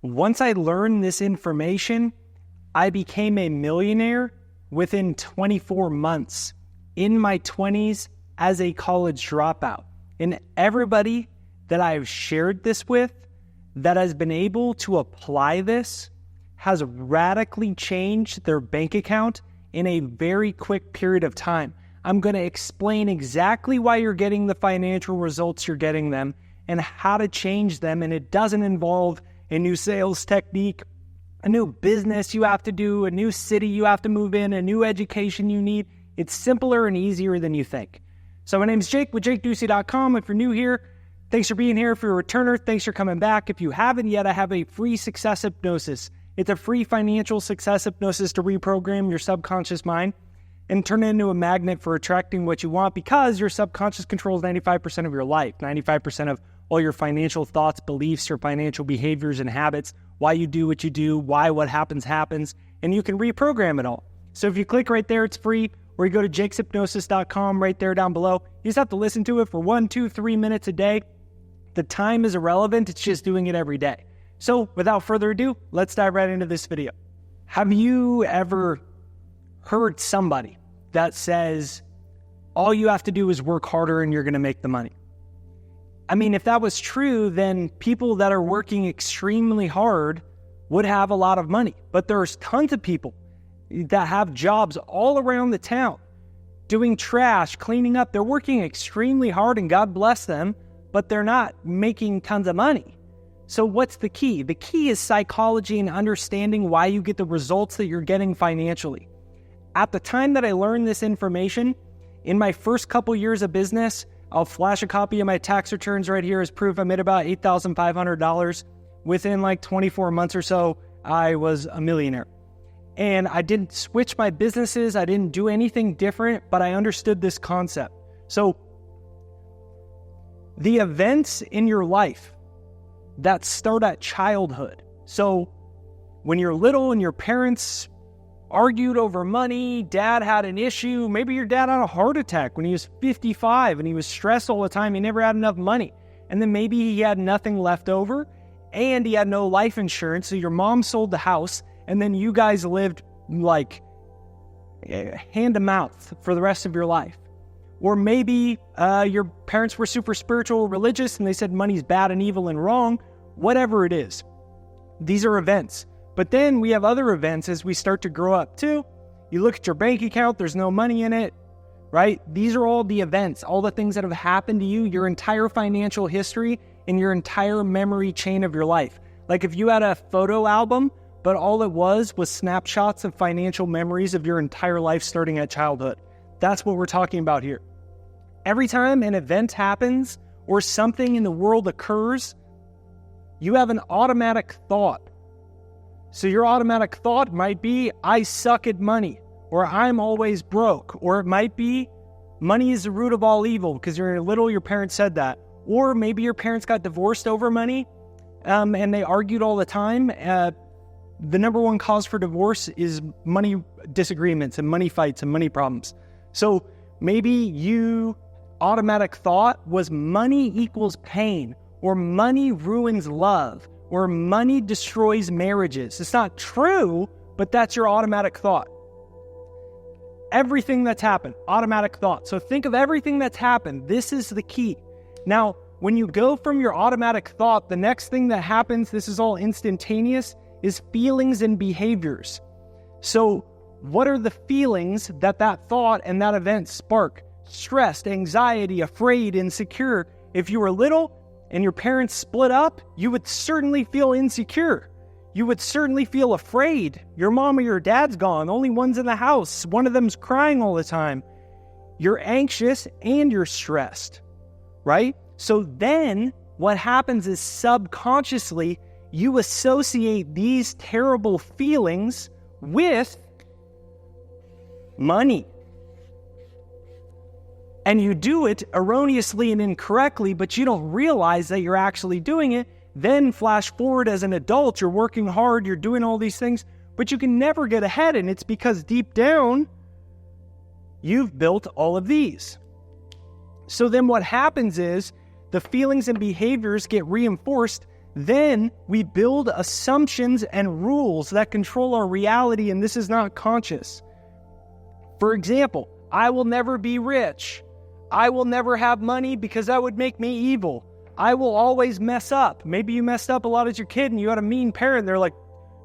Once I learned this information, I became a millionaire within 24 months in my 20s as a college dropout. And everybody that I've shared this with that has been able to apply this has radically changed their bank account in a very quick period of time. I'm going to explain exactly why you're getting the financial results you're getting them and how to change them. And it doesn't involve a new sales technique, a new business you have to do, a new city you have to move in, a new education you need. It's simpler and easier than you think. So my name is Jake with JakeDucey.com. If you're new here, thanks for being here. If you're a returner, thanks for coming back. If you haven't yet, I have a free success hypnosis. It's a free financial success hypnosis to reprogram your subconscious mind and turn it into a magnet for attracting what you want, because your subconscious controls 95% of your life, 95% of all your financial thoughts, beliefs, your financial behaviors and habits, why you do what you do, why what happens, and you can reprogram it all. So if you click right there, it's free, or you go to jakeshypnosis.com right there down below. You just have to listen to it for 1, 2, 3 minutes a day. The time is irrelevant, it's just doing it every day. So without further ado, let's dive right into this video. Have you ever heard somebody that says, all you have to do is work harder and you're going to make the money? I mean, if that was true, then people that are working extremely hard would have a lot of money. But there's tons of people that have jobs all around the town doing trash, cleaning up. They're working extremely hard and God bless them, but they're not making tons of money. So what's the key? The key is psychology and understanding why you get the results that you're getting financially. At the time that I learned this information, in my first couple years of business, I'll flash a copy of my tax returns right here as proof. I made about $8,500. Within like 24 months or so, I was a millionaire. And I didn't switch my businesses. I didn't do anything different, but I understood this concept. So the events in your life that start at childhood. So when you're little and your parents argued over money, dad had an issue, maybe your dad had a heart attack when he was 55 and he was stressed all the time, he never had enough money. And then maybe he had nothing left over and he had no life insurance, so your mom sold the house and then you guys lived like hand to mouth for the rest of your life. Or maybe your parents were super spiritual or religious and they said money's bad and evil and wrong. Whatever it is, these are events. But then we have other events as we start to grow up too. You look at your bank account, there's no money in it, right? These are all the events, all the things that have happened to you, your entire financial history and your entire memory chain of your life. Like if you had a photo album, but all it was snapshots of financial memories of your entire life starting at childhood. That's what we're talking about here. Every time an event happens or something in the world occurs, you have an automatic thought. So your automatic thought might be, I suck at money, or I'm always broke, or it might be, money is the root of all evil, because you're little, your parents said that. Or maybe your parents got divorced over money, and they argued all the time. The number one cause for divorce is money disagreements and money fights and money problems. So maybe you automatic thought was money equals pain, or money ruins love, or money destroys marriages. It's not true, but that's your automatic thought. Everything that's happened, automatic thought. So think of everything that's happened. This is the key. Now, when you go from your automatic thought, the next thing that happens, this is all instantaneous, is feelings and behaviors. So what are the feelings that thought and that event spark? Stressed, anxiety, afraid, insecure. If you were little and your parents split up, you would certainly feel insecure. You would certainly feel afraid. Your mom or your dad's gone, only one's in the house. One of them's crying all the time. You're anxious and you're stressed, right? So then what happens is subconsciously you associate these terrible feelings with money. And you do it erroneously and incorrectly, but you don't realize that you're actually doing it. Then flash forward as an adult, you're working hard, you're doing all these things, but you can never get ahead. And it's because deep down, you've built all of these. So then what happens is the feelings and behaviors get reinforced. Then we build assumptions and rules that control our reality, and this is not conscious. For example, I will never be rich. I will never have money because that would make me evil. I will always mess up. Maybe you messed up a lot as your kid and you had a mean parent. They're like,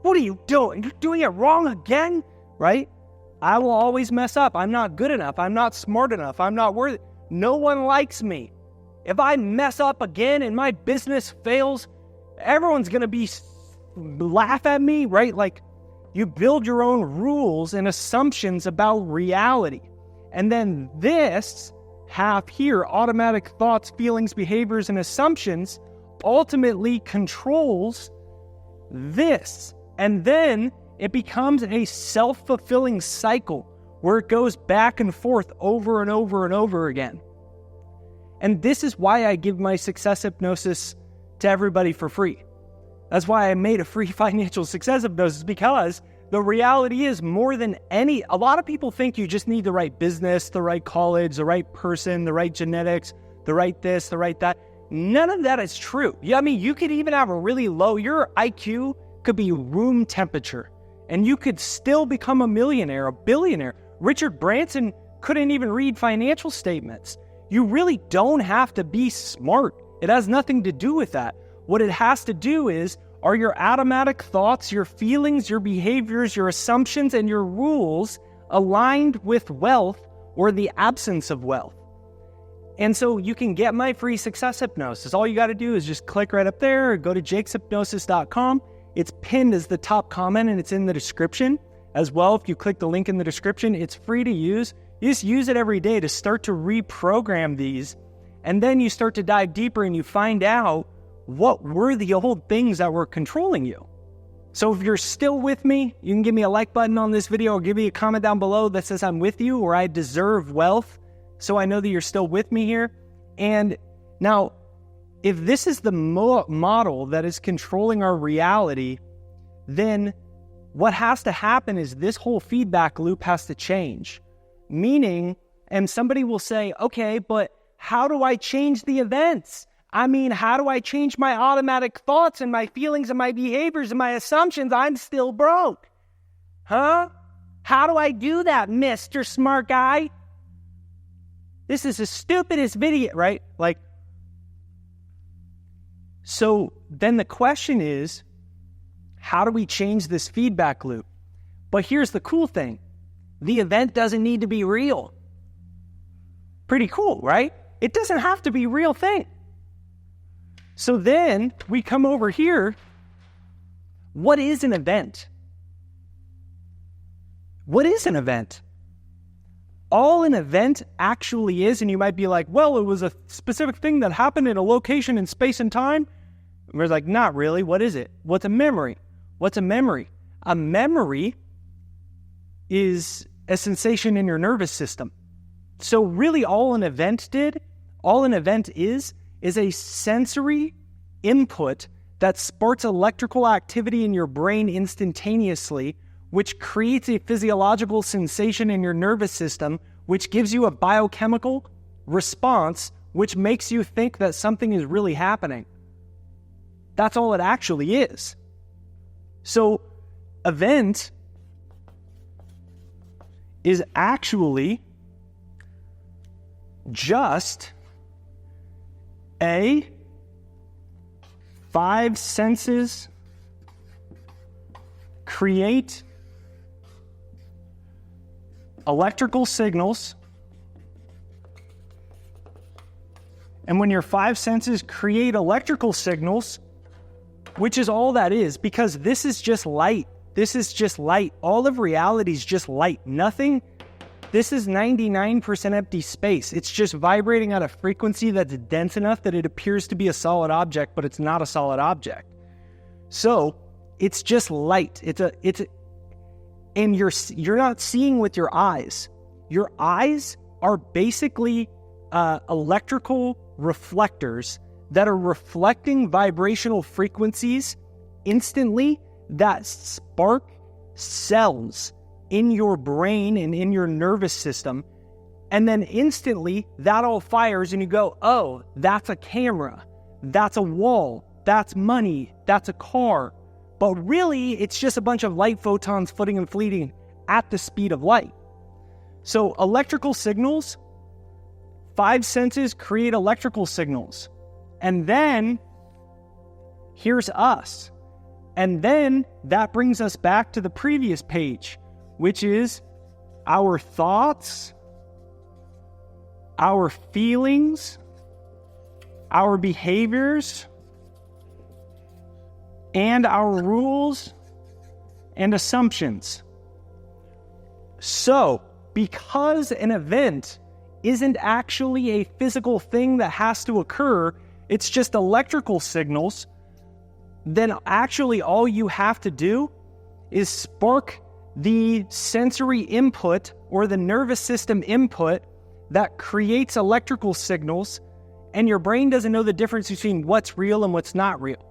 what are you doing? You're doing it wrong again, right? I will always mess up. I'm not good enough. I'm not smart enough. I'm not worthy. No one likes me. If I mess up again and my business fails, everyone's going to laugh at me, right? Like, you build your own rules and assumptions about reality. And then this half here, automatic thoughts, feelings, behaviors, and assumptions, ultimately controls this. And then it becomes a self-fulfilling cycle where it goes back and forth over and over and over again. And this is why I give my success hypnosis to everybody for free. That's why I made a free financial success hypnosis, because the reality is, more than a lot of people think you just need the right business, the right college, the right person, the right genetics, the right this, the right that. None of that is true. Yeah, I mean, you could even have a really low, your IQ could be room temperature, and you could still become a millionaire, a billionaire. Richard Branson couldn't even read financial statements. You really don't have to be smart. It has nothing to do with that. What it has to do is, are your automatic thoughts, your feelings, your behaviors, your assumptions, and your rules aligned with wealth or the absence of wealth? And so you can get my free success hypnosis. All you got to do is just click right up there or go to jakeshypnosis.com. It's pinned as the top comment and it's in the description as well. If you click the link in the description, it's free to use. You just use it every day to start to reprogram these. And then you start to dive deeper and you find out what were the old things that were controlling you. So if you're still with me, you can give me a like button on this video or give me a comment down below that says I'm with you or I deserve wealth, so I know that you're still with me here. And now, if this is the model that is controlling our reality, then what has to happen is this whole feedback loop has to change. Meaning, and somebody will say, okay, but how do I change the events? I mean, how do I change my automatic thoughts and my feelings and my behaviors and my assumptions? I'm still broke. Huh? How do I do that, Mr. Smart Guy? This is the stupidest video, right? Like, so then the question is, how do we change this feedback loop? But here's the cool thing. The event doesn't need to be real. Pretty cool, right? It doesn't have to be a real thing. So then we come over here. What is an event? What is an event? All an event actually is, and you might be like, well, it was a specific thing that happened in a location in space and time. And we're like, not really. What is it? What's a memory? What's a memory? A memory is a sensation in your nervous system. So really all an event is a sensory input that sparks electrical activity in your brain instantaneously, which creates a physiological sensation in your nervous system, which gives you a biochemical response, which makes you think that something is really happening. That's all it actually is. So, event is actually just a 5 senses create electrical signals, and when your 5 senses create electrical signals, which is all that is, because this is just light. This is just light. All of reality is just light. Nothing. This is 99% empty space. It's just vibrating at a frequency that's dense enough that it appears to be a solid object, but it's not a solid object. So it's just light. And you're not seeing with your eyes. Your eyes are basically electrical reflectors that are reflecting vibrational frequencies instantly that spark cells in your brain and in your nervous system. And then instantly that all fires and you go, oh, that's a camera. That's a wall. that's money, that's a car. But really, it's just a bunch of light photons flitting and fleeting at the speed of light. So electrical signals, 5 senses create electrical signals. And then here's us. And then that brings us back to the previous page, which is our thoughts, our feelings, our behaviors, and our rules and assumptions. So, because an event isn't actually a physical thing that has to occur, it's just electrical signals, then actually all you have to do is spark the sensory input or the nervous system input that creates electrical signals, and your brain doesn't know the difference between what's real and what's not real.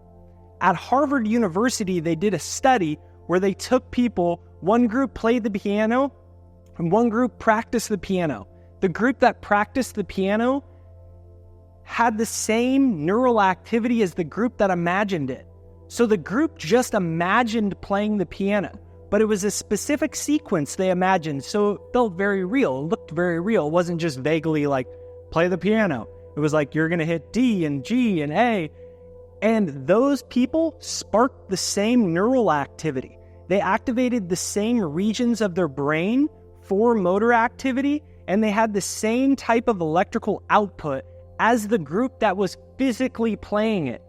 At Harvard University, they did a study where they took people, one group played the piano and one group practiced the piano. The group that practiced the piano had the same neural activity as the group that imagined it. So the group just imagined playing the piano, but it was a specific sequence they imagined, so it felt very real. It looked very real. It wasn't just vaguely like, play the piano. It was like, you're going to hit D and G and A. And those people sparked the same neural activity. They activated the same regions of their brain for motor activity, and they had the same type of electrical output as the group that was physically playing it.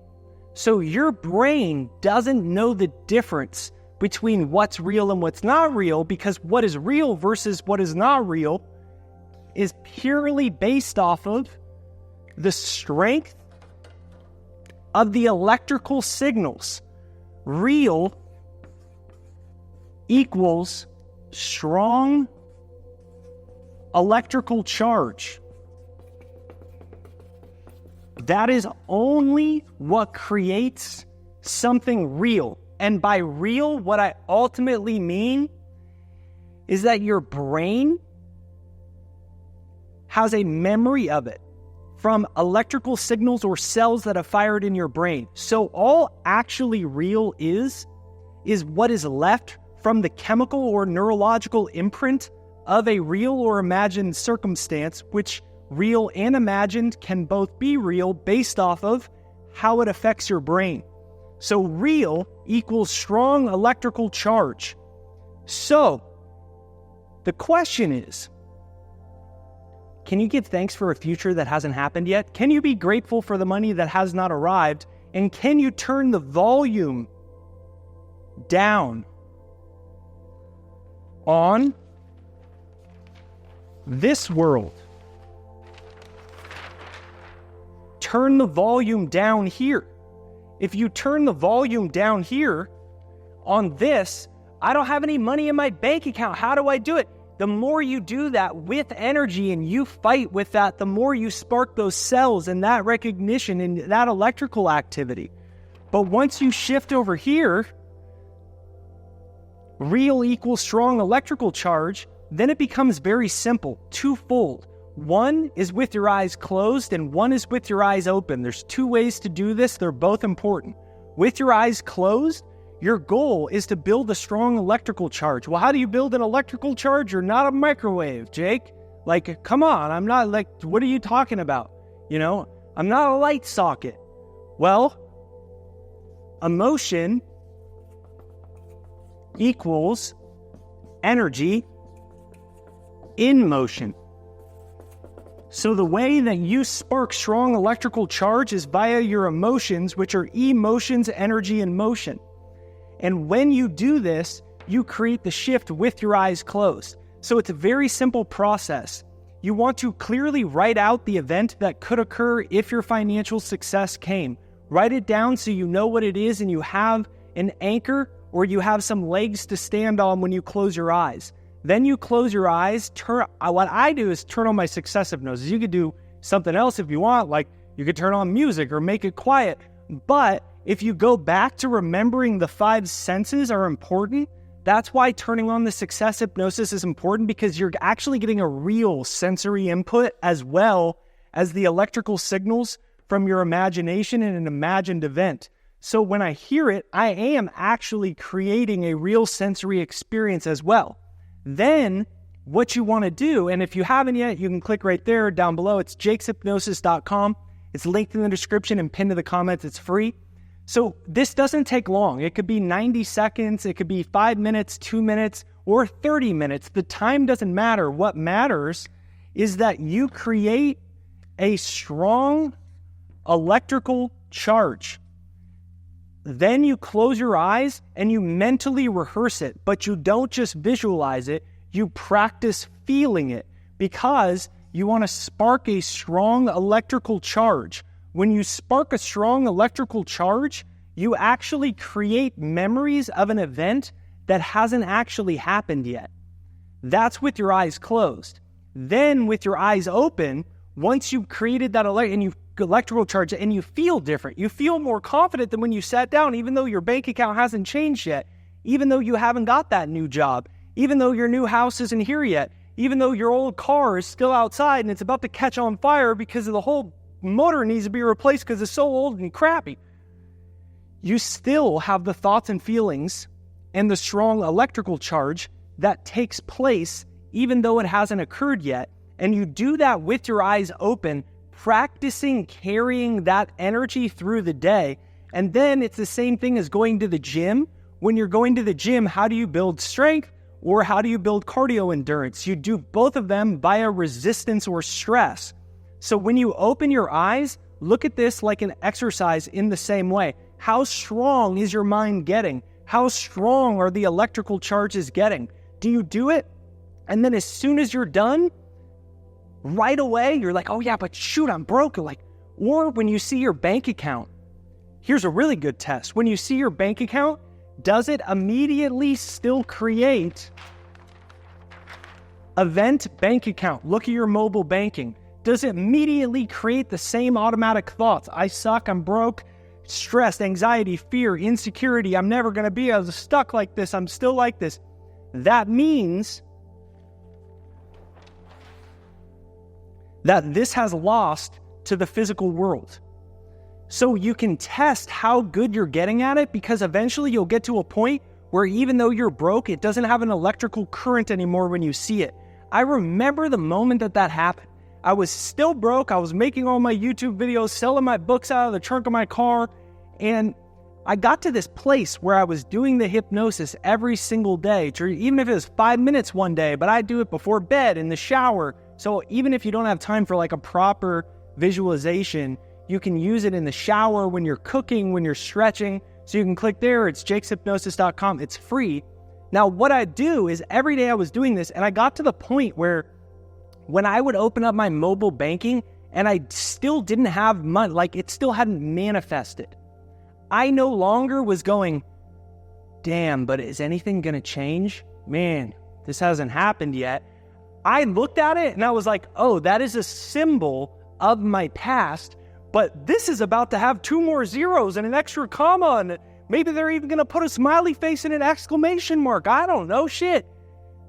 So your brain doesn't know the difference between what's real and what's not real, because what is real versus what is not real is purely based off of the strength of the electrical signals. Real equals strong electrical charge. That is only what creates something real. And by real, what I ultimately mean is that your brain has a memory of it from electrical signals or cells that have fired in your brain. So all actually real is what is left from the chemical or neurological imprint of a real or imagined circumstance, which real and imagined can both be real based off of how it affects your brain. So real equals strong electrical charge. So the question is, can you give thanks for a future that hasn't happened yet? Can you be grateful for the money that has not arrived? And can you turn the volume down on this world? Turn the volume down here. If you turn the volume down here on this, I don't have any money in my bank account. How do I do it? The more you do that with energy and you fight with that, the more you spark those cells and that recognition and that electrical activity. But once you shift over here, real equals strong electrical charge, then it becomes very simple, twofold. One is with your eyes closed and one is with your eyes open. There's 2 ways to do this. They're both important. With your eyes closed, your goal is to build a strong electrical charge. Well, how do you build an electrical charge? You're not a microwave, Jake. Like, come on, I'm not like, what are you talking about? You know, I'm not a light socket. Well, emotion equals energy in motion. So the way that you spark strong electrical charge is via your emotions, which are emotions, energy, and motion. And when you do this, you create the shift with your eyes closed. So it's a very simple process. You want to clearly write out the event that could occur if your financial success came. Write it down so you know what it is and you have an anchor or you have some legs to stand on when you close your eyes. Then you close your eyes. What I do is turn on my successive noises. You could do something else if you want, like you could turn on music or make it quiet. But if you go back to remembering the 5 senses are important, that's why turning on the success hypnosis is important, because you're actually getting a real sensory input as well as the electrical signals from your imagination in an imagined event. So when I hear it, I am actually creating a real sensory experience as well. Then what you want to do, and if you haven't yet, you can click right there down below. It's jakeshypnosis.com. It's linked in the description and pinned to the comments. It's free. So this doesn't take long. It could be 90 seconds. It could be 5 minutes, 2 minutes, or 30 minutes. The time doesn't matter. What matters is that you create a strong electrical charge. Then you close your eyes and you mentally rehearse it, but you don't just visualize it. You practice feeling it because you want to spark a strong electrical charge. When you spark a strong electrical charge, you actually create memories of an event that hasn't actually happened yet. That's with your eyes closed. Then with your eyes open, once you've created that electrical charge and you feel different, you feel more confident than when you sat down, even though your bank account hasn't changed yet, even though you haven't got that new job, even though your new house isn't here yet, even though your old car is still outside and it's about to catch on fire because of the whole motor needs to be replaced because it's so old and crappy. You still have the thoughts and feelings and the strong electrical charge that takes place even though it hasn't occurred yet. And you do that with your eyes open, practicing carrying that energy through the day. And then it's the same thing as going to the gym. When you're going to the gym, how do you build strength or how do you build cardio endurance? You do both of them via resistance or stress. So when you open your eyes, look at this like an exercise in the same way. How strong is your mind getting? How strong are the electrical charges getting? Do you do it? And then as soon as you're done, right away, you're like, oh yeah, but shoot, I'm broke. Or when you see your bank account, here's a really good test. When you see your bank account, does it immediately still create event bank account? Look at your mobile banking. Does it immediately create the same automatic thoughts? I suck, I'm broke, stress, anxiety, fear, insecurity, I'm never going to be stuck like this, I'm still like this. That means that this has lost to the physical world. So you can test how good you're getting at it because eventually you'll get to a point where even though you're broke, it doesn't have an electrical current anymore when you see it. I remember the moment that happened. I was still broke. I was making all my YouTube videos, selling my books out of the trunk of my car. And I got to this place where I was doing the hypnosis every single day, even if it was 5 minutes one day, but I do it before bed, in the shower. So even if you don't have time for like a proper visualization, you can use it in the shower, when you're cooking, when you're stretching. So you can click there. It's jakeshypnosis.com. It's free. Now, what I do is every day I was doing this, and I got to the point where when I would open up my mobile banking and I still didn't have money, like it still hadn't manifested, I no longer was going, damn, but is anything going to change? Man, this hasn't happened yet. I looked at it and I was like, oh, that is a symbol of my past, but this is about to have 2 more zeros and an extra comma, and maybe they're even going to put a smiley face and an exclamation mark. I don't know, shit.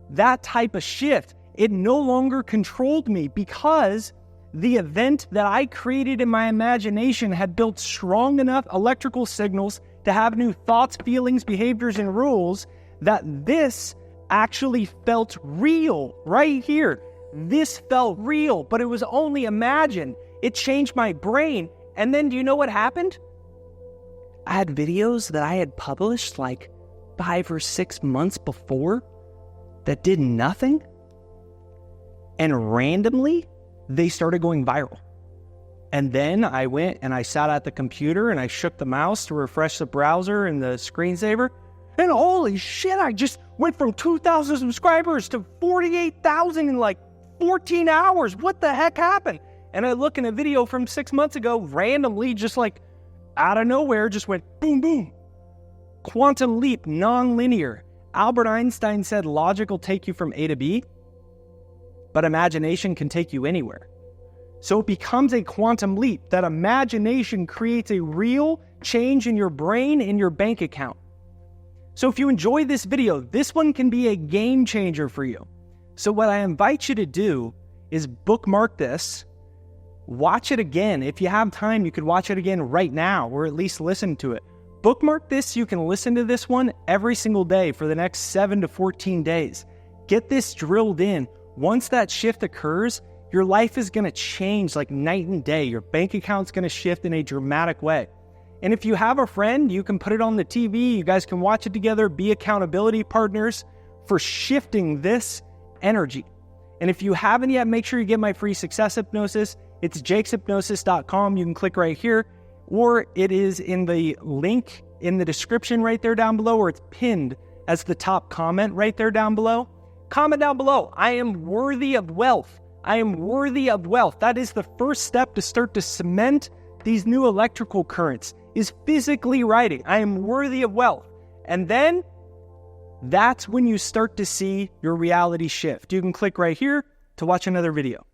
That type of shift. It no longer controlled me because the event that I created in my imagination had built strong enough electrical signals to have new thoughts, feelings, behaviors, and rules that this actually felt real right here. This felt real, but it was only imagined. It changed my brain. And then do you know what happened? I had videos that I had published like 5 or 6 months before that did nothing. And randomly, they started going viral. And then I went and I sat at the computer and I shook the mouse to refresh the browser and the screensaver. And holy shit, I just went from 2,000 subscribers to 48,000 in like 14 hours. What the heck happened? And I look in a video from 6 months ago, randomly, just like out of nowhere, just went boom, boom. Quantum leap, non-linear. Albert Einstein said logic will take you from A to B, but imagination can take you anywhere. So it becomes a quantum leap. That imagination creates a real change in your brain, in your bank account. So if you enjoy this video, this one can be a game changer for you. So what I invite you to do is bookmark this, watch it again. If you have time, you could watch it again right now, or at least listen to it. bookmark this so you can listen to this one every single day for the next 7 to 14 days. Get this drilled in. Once that shift occurs, your life is going to change like night and day. Your bank account's going to shift in a dramatic way. And if you have a friend, you can put it on the TV. You guys can watch it together, be accountability partners for shifting this energy. And if you haven't yet, make sure you get my free success hypnosis. It's jakeshypnosis.com. You can click right here, or it is in the link in the description right there down below, or it's pinned as the top comment right there down below. Comment down below, I am worthy of wealth. I am worthy of wealth. That is the first step to start to cement these new electrical currents, is physically writing, I am worthy of wealth. And then that's when you start to see your reality shift. You can click right here to watch another video.